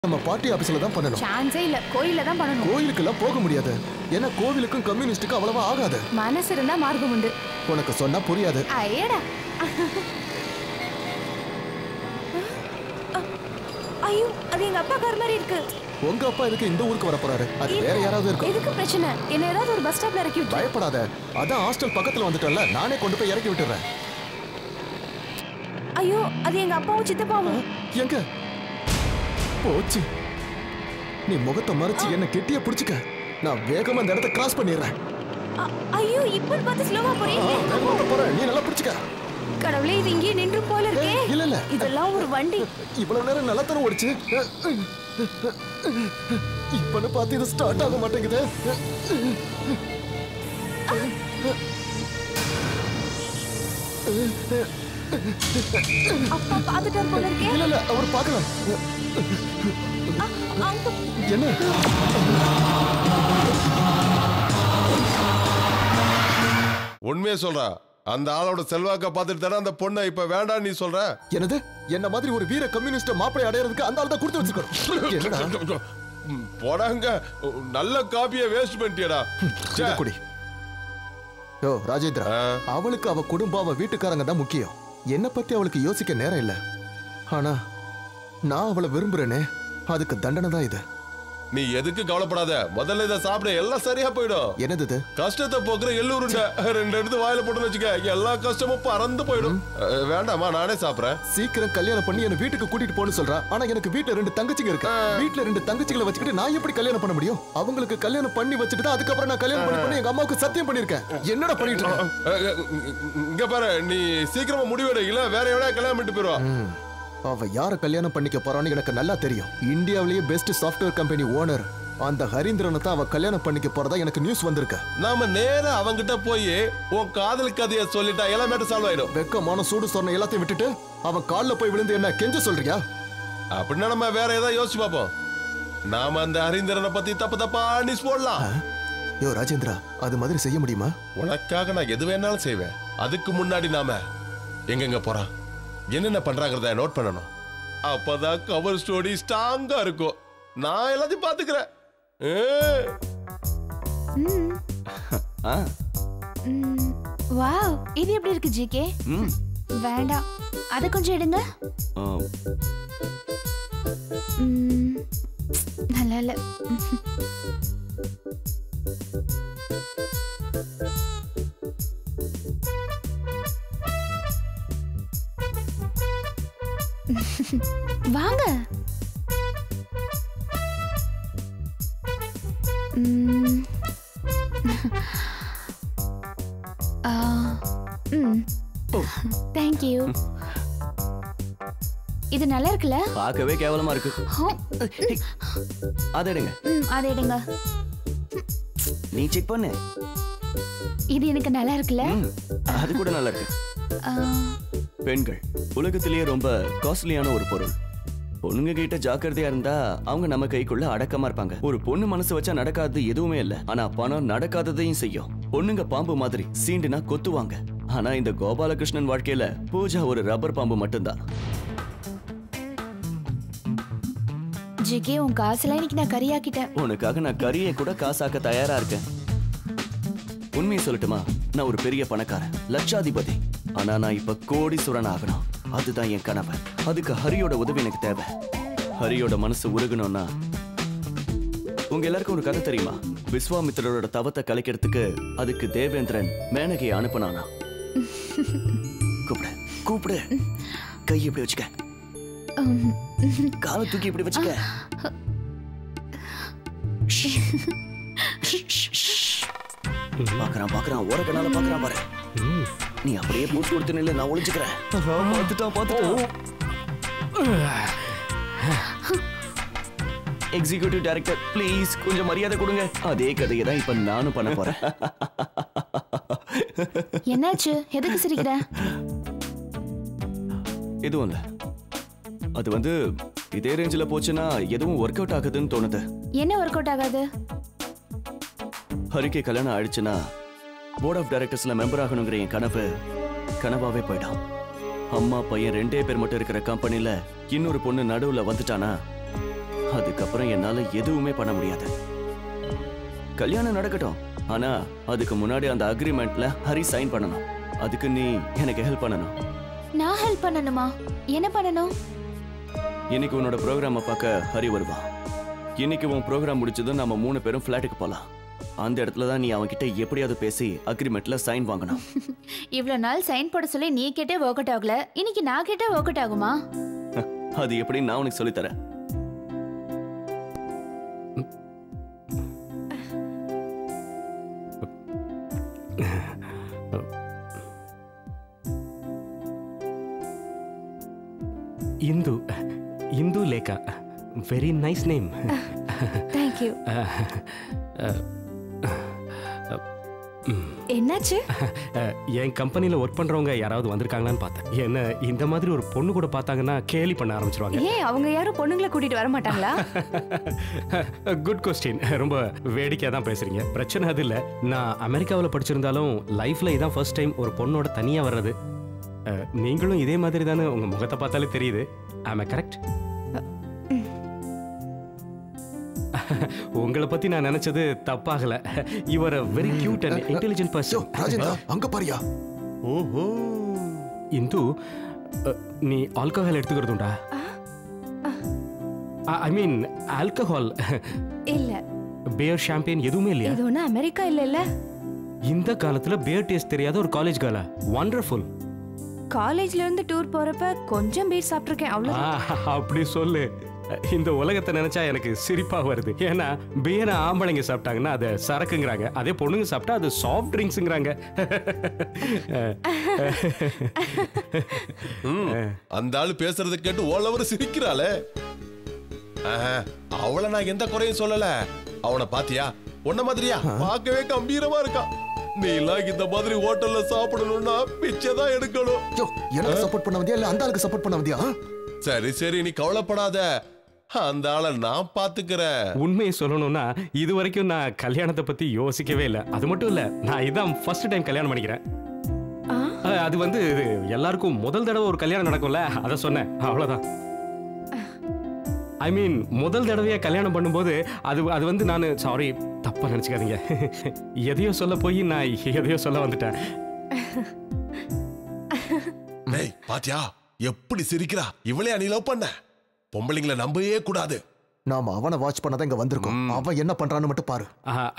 நம்ம பார்ட்டி ஆபீஸ்ல தான் பண்ணணும். சான்ஸே இல்ல, கோயில்ல தான் பண்ணணும். கோயிலுக்குலாம் போக முடியாது. ஏன்னா கோவிலுக்கும் கம்யூனிஸ்டுக்கும் அவ்வளவா ஆகாது. மனசு இருந்தா மார்க்கம் உண்டு. உனக்கு சொன்னா புரியாது. ஐயடா. ஐயோ, அது எங்க அப்பா கார் மாதிரி இருக்கு. உங்க அப்பா எதுக்கு இந்த ஊருக்கு வர போறாரு? அது வேற யாராவது இருக்கும். எதுக்கு பிரச்சனை? என்ன ஏதாவது ஒரு பஸ் ஸ்டாப்ல இறக்கி விட்டு. பயப்படாத. அதான் ஹாஸ்டல் பக்கத்துல வந்துட்டல, நானே கொண்டு போய் இறக்கி விட்டுறேன். ஐயோ, அது எங்க அப்பாவும் சித்தப்பாவும். எங்க போச்சு? நீ முகத்தை மறைச்சு என்ன கெட்டியா புடிச்சுக்க. நான் வேகமா அந்த இடத்தை கிராஸ் பண்ணிடுறேன். ஐயோ, இப்ப பார்த்து ஸ்லோவா போறேன். நீ நல்லா புடிச்சுக்க. கடவுளே, இது இங்கே நின்று போல இருக்கே. இல்ல இல்ல, இதெல்லாம் ஒரு வண்டி. இவ்வளவு நேரம் நல்லா தான ஓடிச்சு. இப்பன்னு பார்த்து இது ஸ்டார்ட் ஆக மாட்டேங்குது. அப்பா பாத்துட்டார் போல இருக்கே. இல்ல இல்ல, அவர் பார்க்கல. என்ன? உண்மையே சொல்றா, அந்த ஆளோட செல்வாக்க பார்த்துட்டு தானே அந்த பொண்ணை இப்ப வேண்டாம் நீ சொல்ற. என்னது? என்ன மாதிரி ஒரு வீர கம்யூனிஸ்ட் மாப்பிளை அடையறதுக்கு அந்த ஆள் தான் கொடுத்து வச்சிருக்கணும். என்னடா போடாங்க, நல்ல காப்பியை வேஸ்ட் பண்ணிட்டியடா. குடி. யோ ராஜேந்திரா, அவளுக்கு அவ குடும்பம் அவ வீட்டுக்காரங்க தான் முக்கியம். என்ன பத்தி அவளுக்கு யோசிக்க நேரம் இல்ல. ஆனா நான் அவளை விரும்புறேனே, அதுக்கு தண்டனை தான் இது. நீ எதுக்கு கவலைப்படாத, முதல்ல இதை சாப்பிட எல்லாம் சரியா போயிடும். என்னது இது? கஷ்டத்தை போக்குற எள்ளூருண்ட. ரெண்டு எடுத்து வாயில போட்டு வச்சுக்க, எல்லா கஷ்டமும் பறந்து போயிடும். வேண்டாமா, நானே சாப்பிடுறேன். சீக்கிரம் கல்யாணம் பண்ணி என்ன வீட்டுக்கு கூட்டிட்டு போன்னு சொல்றா. ஆனா எனக்கு வீட்டுல 2 தங்கச்சிங்க இருக்கு. வீட்டுல 2 தங்கச்சிகளை வச்சுக்கிட்டு நான் எப்படி கல்யாணம் பண்ண முடியும்? அவங்களுக்கு கல்யாணம் பண்ணி வச்சுட்டு தான் அதுக்கப்புறம் நான் கல்யாணம் பண்ணி எங்க அம்மாவுக்கு சத்தியம் பண்ணிருக்கேன். என்னடா பண்ணிட்டு இருக்க? இங்க பாரு, நீ சீக்கிரமா முடிவெடு, இல்ல வேற எவனா கல்யாணம் பண்ணிட்டு போயிடுவா. அவ யார கல்யாணம் பண்ணிக்க போறான்னு எனக்கு நல்லா தெரியும். இந்தியாவிலேயே பெஸ்ட் சாஃப்ட்வேர் கம்பெனி ஓனர் அந்த ஹரீந்திரனை தான் அவ கல்யாணம் பண்ணிக்க போறதா எனக்கு நியூஸ் வந்திருக்கு. நாம நேரா அவங்கிட்ட போய் உன் காதல் கதையை சொல்லிட்டா எல்லா மேட்டர் சால்வ் ஆயிடும். வெக்கமான சூடு சொன்ன எல்லாத்தையும் விட்டுட்டு அவன் கால்ல போய் விழுந்து என்ன கெஞ்ச சொல்றியா? அப்படின்னா நம்ம வேற ஏதாவது யோசிச்சு பார்ப்போம். நாம அந்த ஹரீந்திரனை பத்தி தப்பா நியூஸ் போடலாம். யோ ராஜேந்திரா, அது மாதிரி செய்ய முடியுமா? உனக்காக நான் எது வேணாலும் செய்வேன். அதுக்கு முன்னாடி நாம எங்கெங்க போறான், என்னென்ன பண்றாங்கிறத நோட் பண்ணணும். அப்பதான் கவர் ஸ்டோரி ஸ்ட்ராங்கா இருக்கும். நான் எல்லாத்தையும் பாத்துக்கிறேன். வாவ், இது எப்படி இருக்கு ஜிகே? வேண்டாம், அத கொஞ்சம் எடுங்க. நல்லா இல்ல. வாங்க. Thank you. இது நல்லா இருக்குல்ல? பார்க்கவே கேவலமா இருக்கு. அதை எடுங்க. அதை எடுங்க. நீ செக் பண்ணு. இது எனக்கு நல்லா இருக்குல்ல? அது கூட நல்லா இருக்கு. பெண்கள் உலகத்திலேயே ரொம்ப காஸ்ட்லியான ஒரு பொருள். பொண்ணுங்க கிட்ட ஜாக்கிரதையா இருந்தா அவங்க நம்ம கைக்குள்ள அடக்கமா இருப்பாங்க. ஒரு பொண்ணு மனசு வச்சா நடக்காதது எதுவுமே இல்ல. ஆனா பணம் நடக்காததையும் செய்யும். பொண்ணுங்க பாம்பு மாதிரி சீண்டுனா கொத்துவாங்க. ஆனா இந்த கோபாலகிருஷ்ணன் வாழ்க்கையில பூஜா ஒரு ரப்பர் பாம்பு மட்டும்தான். ஜிகே, உன் காசுல இன்னைக்கு நான் கறியாக்கிட்டேன். உனக்காக நான் கறியை கூட காசாக்க தயாரா இருக்கேன். உண்மையை சொல்லட்டுமா, நான் ஒரு பெரிய பணக்காரன், லட்சாதிபதி. ஆனா நான் இப்ப கோடீஸ்வரன் ஆகணும். அதுதான் என் கனவு. அதுக்கு ஹரியோட உதவி எனக்கு தேவை. ஹரியோட மனசு உருகணும்னா, உங்க எல்லாருக்கும் ஒரு கதை தெரியுமா? விஸ்வாமித்திரரோட தவத்தை கலைக்கிறதுக்கு அதுக்கு தேவேந்திரன் மேனகையை அனுப்பினானா. கூப்பிடு கூப்பிடு. கை இப்படி வச்சுக்க, காலை தூக்கி இப்படி வச்சுக்க. பாக்குறான் பாக்குறான், ஓரக்கனால பாக்குறான் பாரு. நீ அப்படியே பூஸ் கொடுத்து நில்ல, நான் ஒளிஞ்சுக்கிறேன். எக்ஸிகியூட்டிவ் டைரக்டர் ப்ளீஸ் கொஞ்சம் மரியாதை கொடுங்க. அதே கதையை தான் இப்ப நானும் பண்ண போறேன். என்னாச்சு? எதுக்கு சிரிக்கிற? எதுவும் இல்ல. அது வந்து இதே ரேஞ்சில போச்சுன்னா எதுவும் ஒர்க் அவுட் ஆகுதுன்னு தோணுது. என்ன ஒர்க் அவுட் ஆகாது? ஹரிக்கு கல்யாணம் ஆயிடுச்சுன்னா போர்ட் ஆஃப் டைரக்டர்ஸ்ல மெம்பர் ஆகணுங்கிற என் கனவு கனவாவே போயிடும். அம்மா பையன் 2 பேர் மட்டும் இருக்கிற கம்பெனில இன்னொரு பொண்ணு நடுவுல வந்துட்டானா அதுக்கப்புறம் என்னால எதுவுமே பண்ண முடியாது. கல்யாணம் நடக்கட்டும், ஆனா அதுக்கு முன்னாடி அந்த அக்ரிமெண்ட்ல ஹரி சைன் பண்ணணும். அதுக்கு நீ எனக்கு ஹெல்ப் பண்ணணும். நான் ஹெல்ப் பண்ணணுமா? என்ன பண்ணணும்? இன்னைக்கு உன்னோட ப்ரோக்ராமை பார்க்க ஹரி வருவான். இன்னைக்கு உன் ப்ரோக்ராம் முடிச்சதும் நம்ம 3 பேரும் ஃபிளாட்டுக்கு போலாம். அந்த இடத்துல தான் நீ அவன்கிட்ட எப்படியாவது பேசி அக்ரிமெண்ட்ல சைன் வாங்கணும். இவ்வளவு நாள் சைன் போட சொல்லி நீ கேட்டே ஒர்க் அவுட் ஆகல, இன்னைக்கு நான் கேட்டே ஒர்க் அவுட் ஆகுமா? அது எப்படி நான் உனக்கு சொல்லித்தரேன். Hindu Lekha, very nice name. Thank you. என்னாச்சு? என் கம்பெனியில் ஒர்க் பண்ணுறவங்க யாராவது வந்திருக்காங்களான்னு பார்த்தேன். என்ன இந்த மாதிரி ஒரு பொண்ணு கூட பார்த்தாங்கன்னா கேலி பண்ண ஆரம்பிச்சிருவாங்க. ஏன் அவங்க யாரும் பொண்ணுங்களை கூட்டிட்டு வர மாட்டாங்களா? Good question. ரொம்ப வேடிக்கையாக தான் பேசுறீங்க. பிரச்சனை அது இல்லை. நான் அமெரிக்காவில் படிச்சிருந்தாலும் லைஃப்பில் இதான் ஃபர்ஸ்ட் டைம் ஒரு பொண்ணோட தனியாக வர்றது. நீங்களும் இதே மாதிரி தானே, உங்கள் முகத்தை பார்த்தாலே தெரியுது. ஆமா கரெக்ட்? உங்களை பத்தி நான் நினைச்சது தப்பாகல. You are a very cute and intelligent person. Rajendra, அங்க பாரியா. ஓஹோ. இந்து, நீ ஆல்கஹால் எடுத்துக்கிறதுண்டா? ஐ மீன் ஆல்கஹால் இல்ல. பியர், ஷாம்பெயின் எதுவுமே இல்லையா? இது ஒண்ணு அமெரிக்கா இல்ல. இந்த காலத்துல பியர் டேஸ்ட் தெரியாத ஒரு காலேஜ் கேர்ளா? வண்டர்ஃபுல். காலேஜ்ல இருந்து டூர் போறப்ப கொஞ்சம் பீர் சாப்பிட்டிருக்கேன், அவ்வளவு. அப்படி சொல்லு. இந்த உலகத்தை நினைச்சா எனக்கு சிரிப்பா வருது. ஏன்னா பியரை ஆம்பளைங்க சாப்பிட்டாங்கன்னா அதை சரக்குங்கிறாங்க, அதே பொண்ணுங்க சாப்பிட்டா அது சாஃப்ட் ட்ரிங்க்ஸ்ங்கிறாங்க. அந்த ஆளு பேசுறத கேட்டு ஓலவர் சிரிக்கிறாளே. அவளை நான் எந்த குறையும் சொல்லல. அவனை பாத்தியா? உன்ன மாதிரியா? பார்க்கவே கம்பீரமா இருக்கா. நீ எல்லாம் இந்த மாதிரி ஹோட்டல்ல சாப்பிடணும்னா பிச்சை தான் எடுக்கணும். எனக்கு சப்போர்ட் பண்ண வந்தியா இல்ல அந்த ஆளுக்கு சப்போர்ட் பண்ண வந்தியா? சரி சரி, நீ கவலைப்படாத, அந்த ஆளை நான் பாத்துக்கிறேன். உண்மையை சொல்லணும்னா இது வரைக்கும் நான் கல்யாணத்தை பத்தி யோசிக்கவே இல்லை. அது மட்டும் இல்ல, நான் இதான் ஃபர்ஸ்ட் டைம் கல்யாணம் பண்ணிக்கிறேன். அது வந்து எல்லாருக்கும் முதல் தடவை ஒரு கல்யாணம் நடக்கும்ல, அதை சொன்னேன், அவ்வளவுதான். ஐ மீன் முதல் தடவையா கல்யாணம் பண்ணும்போது அது வந்து நான் சாரி, தப்பா நினைச்சுக்காதீங்க. எதையோ சொல்ல போய் நான் எதையோ சொல்ல வந்துட்டேன். பாத்தியா எப்படி சிரிக்கிறா? இவளே நீ லவ் பண்ண? பொம்பளைங்களை நம்பவே கூடாது. நாம அவனை வாட்ச் பண்ணதான் இங்க வந்திருக்கோம். அவன் என்ன பண்றான்னு மட்டும் பாரு.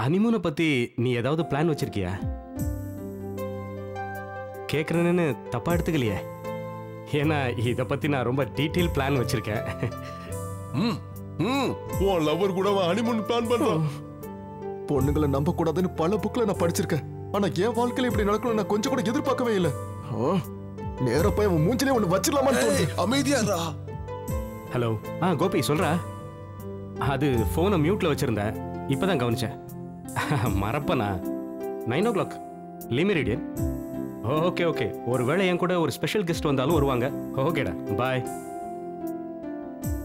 ஹனிமூனை பத்தி நீ ஏதாவது பிளான் வச்சிருக்கியா? கேக்குறேன்னு தப்பா எடுத்துக்கலையே. ஏன்னா இத பத்தி நான் ரொம்ப டீடைல் பிளான் வச்சிருக்கேன். உன் லவர் கூட ஹனிமூன் பிளான் பண்றான். பொண்ணுங்களை நம்ப கூடாதுன்னு பல புக்ல நான் படிச்சிருக்கேன். ஆனா என் வாழ்க்கையில இப்படி நடக்கணும் நான் கொஞ்சம் கூட எதிர்பார்க்கவே இல்லை. நேர போய் அவன் மூஞ்சிலே ஒண்ணு வச்சிடலாமான்னு தோணுது. அமைதியாரா. ஹலோ. கோபி சொல்றா. அது போனை மியூட்ல வச்சிருந்தேன், இப்பதான் கவனிச்சேன். மறப்பனா? 9 o'clock லிமிரிடியன். Okay okay. ஒருவேளை என் கூட ஒரு ஸ்பெஷல் கெஸ்ட் வந்தாலும் வருவாங்க. ஓகேடா, பாய்.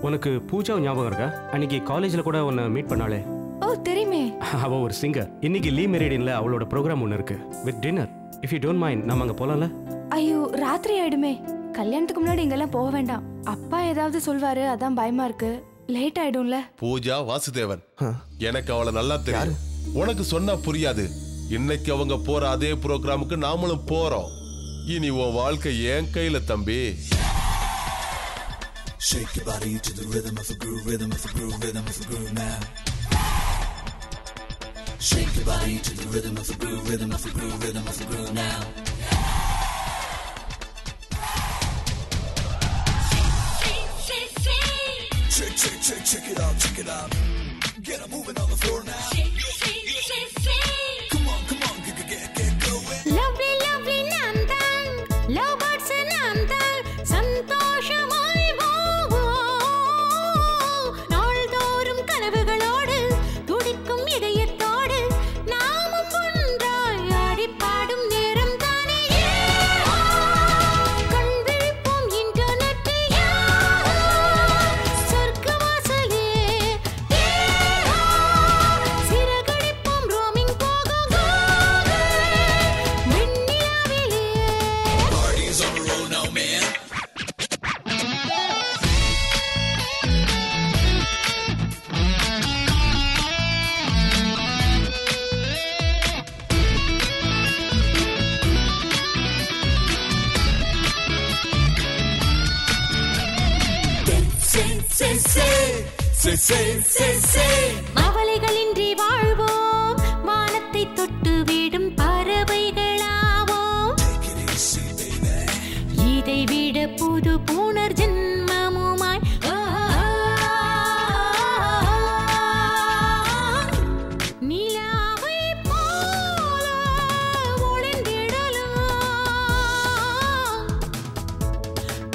உனக்கு பூஜா ஞாபகம் இருக்கா? அன்னைக்கு காலேஜ்ல கூட உன்னை மீட் பண்ணாலே. ஓ தெரியுமே. அவ ஒரு சிங்கர். இன்னைக்கு லீ மெரிடியன்ல அவளோட ப்ரோக்ராம் ஒன்று இருக்கு with dinner. If you don't mind நம்ம அங்க போலாம்ல? ஐயோ ராத்திரி ஆயிடுமே. கல்யாணத்துக்கு முன்னாடி இங்கெல்லாம் போக வேண்டாம். அப்பா ஏதாவது சொல்வாரு, அதான் பயமா இருக்கு. லேட் ஆயிடும்ல. பூஜா வாசுதேவன், எனக்கு அவளை நல்லா தெரியும். உனக்கு சொன்னா புரியாது. இன்னைக்கு அவங்க போற அதே ப்ரோக்ராமுக்கு நாமளும் போறோம். இனி உன் வாழ்க்கை என் கையில தம்பி. Shake your body to the rhythm of a groove, rhythm of a groove, rhythm of a groove now. Shake your body to the rhythm of a groove, rhythm of a groove, rhythm of a groove now. Check it out, check it out. Get a moving on the floor now. Come on, get going. Lovely, lovely Nandan, love birds Nandan, சந்தோஷமாய் வாவோ. நாள்தோறும் கனவுகளோடு துடிக்கும் இதயத்தோடு நாமும் ஒன்றாய் ஆடி பாடும் நேரம் தானே. கண் விழிப்போம் இன்டர்நெட், சொர்க்கவாசலே சிறகடிப்போம் ரோமிங். அவளைகளின்றி வாழ்வோம், வானத்தை தொட்டு விடும் பறவைகளாவோம். இதை விட புது புனர் ஜென்மமுமாய் நிலாவை போல ஒளிந்திடலாம்.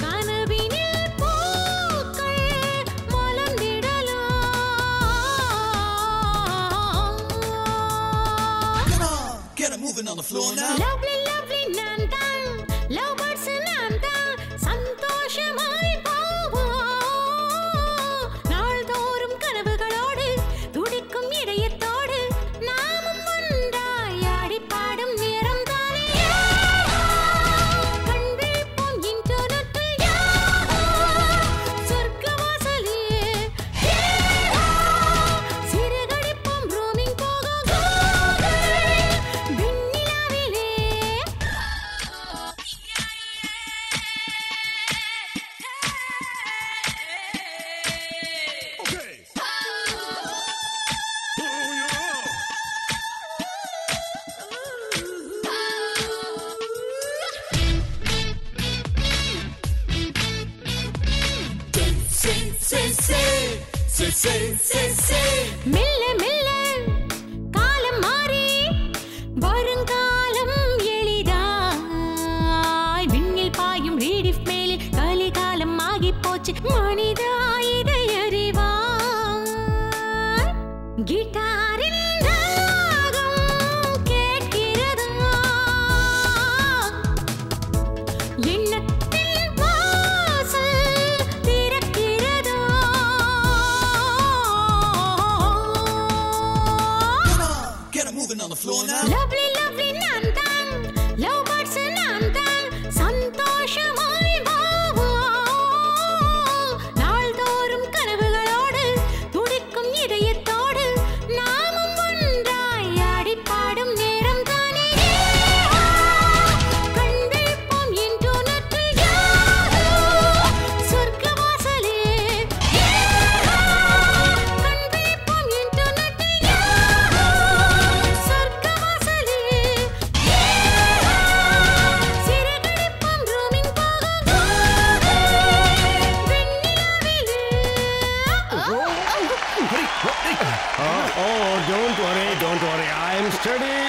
கனவினில் பூக்கள் மலர்ந்திடலாம். Lovely, lovely நான் தான், love birds நான் தான், சந்தோஷமாய் போவோம். நாள்தோறும் கனவுகளோடு துடிக்கும் இதயத்தோடு நாமும் ஒன்றாய் ஆடி பாடும் நேரம் தானே. கண் விழிப்போம் இன்டர்நெட்டில் சொர்க்கவாசலில் சிறகடிப்போம் roaming போக விண்ணிலாவிலே. மெல்ல மெல்ல காலம் மாறி வருங்காலம் எளிதாய் விண்ணில் பாயும் ரீடிஃப் மேலில் கலிகாலம் ஆகி போச்சு மனிதா இதை அறிவாய். கிட்டாரில் ராகம் கேட்கிறதா, எண்ணத்தில் வாசல் திறக்கிறதா. Lovely, lovely நான் தான், love birds நான் தான், சந்தோஷமாய் வாழ்வோம். நாள்தோறும் கனவுகளோடு துடிக்கும் இதயத்தோடு நாமும் ஒன்றாய் ஆடி பாடும் நேரம் தானே. கண் விழிப்போம் இன்டர்நெட்டில் சொர்க்கவாசலில். கண் விழிப்போம் இன்டர்நெட்டில் சொர்க்கவாசலில். சிறகடிப்போம் roaming போக விண்ணிலாவிலே. Oh, don't worry, I am steady.